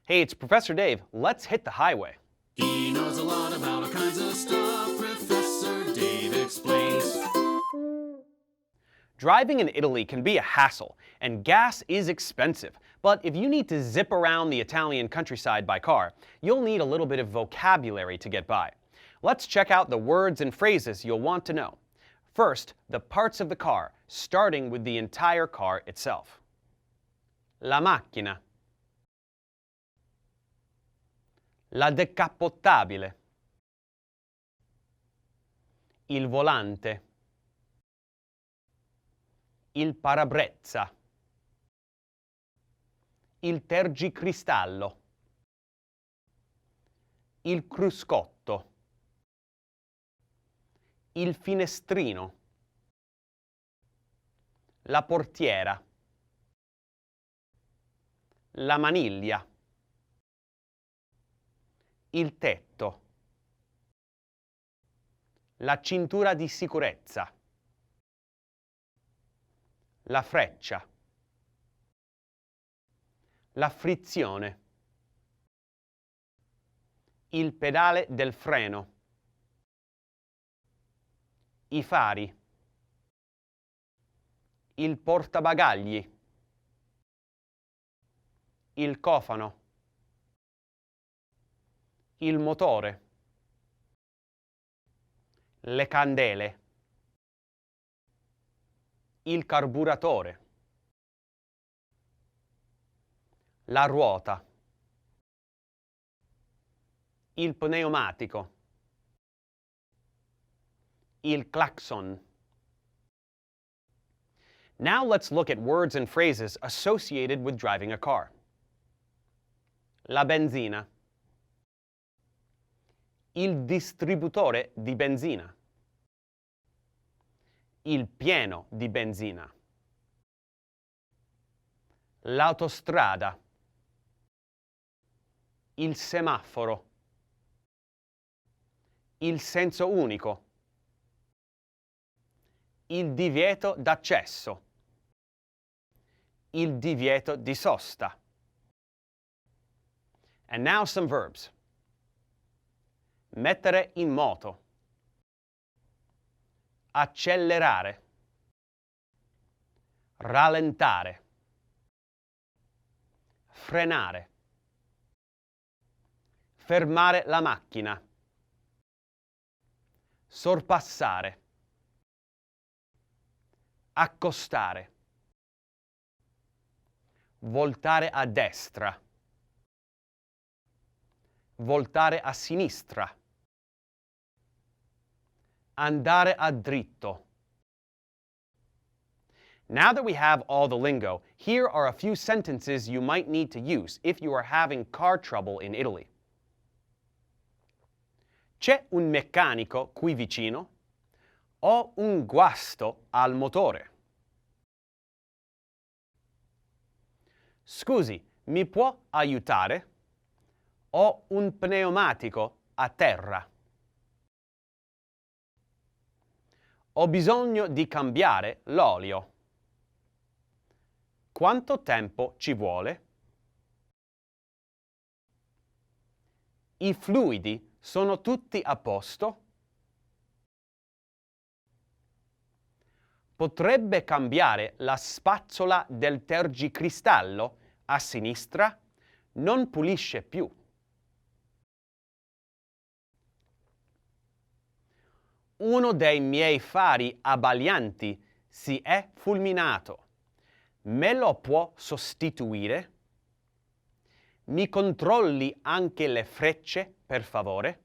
Hey, it's Professor Dave. Let's hit the highway. He knows a lot about all kinds of stuff. Professor Dave explains. Driving in Italy can be a hassle, and gas is expensive. But if you need to zip around the Italian countryside by car, you'll need a little bit of vocabulary to get by. Let's check out the words and phrases you'll want to know. First, the parts of the car, starting with the entire car itself. La macchina. La decappottabile. Il volante. Il parabrezza. Il tergicristallo. Il cruscotto. Il finestrino. La portiera. La maniglia. Il tetto. La cintura di sicurezza. La freccia. La frizione. Il pedale del freno. I fari. Il portabagagli. Il cofano. Il motore. Le candele. Il carburatore. La ruota. Il pneumatico. Il clacson. Now let's look at words and phrases associated with driving a car. La benzina. Il distributore di benzina. Il pieno di benzina. L'autostrada. Il semaforo. Il senso unico. Il divieto d'accesso. Il divieto di sosta. And now some verbs. Mettere in moto. Accelerare. Rallentare. Frenare. Fermare la macchina. Sorpassare. Accostare. Voltare a destra. Voltare a sinistra. Andare a dritto. Now that we have all the lingo, here are a few sentences you might need to use if you are having car trouble in Italy. C'è un meccanico qui vicino? Ho un guasto al motore. Scusi, mi può aiutare? Ho un pneumatico a terra. Ho bisogno di cambiare l'olio. Quanto tempo ci vuole? I fluidi sono tutti a posto? Potrebbe cambiare la spazzola del tergicristallo a sinistra? Non pulisce più. Uno dei miei fari abbaglianti si è fulminato. Me lo può sostituire? Mi controlli anche le frecce, per favore?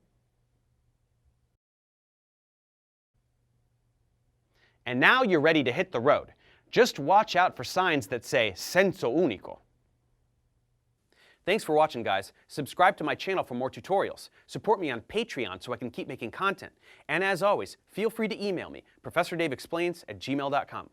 And now you're ready to hit the road. Just watch out for signs that say senso unico. Thanks for watching, guys. Subscribe to my channel for more tutorials. Support me on Patreon so I can keep making content. And as always, feel free to email me, ProfessorDaveExplains@gmail.com.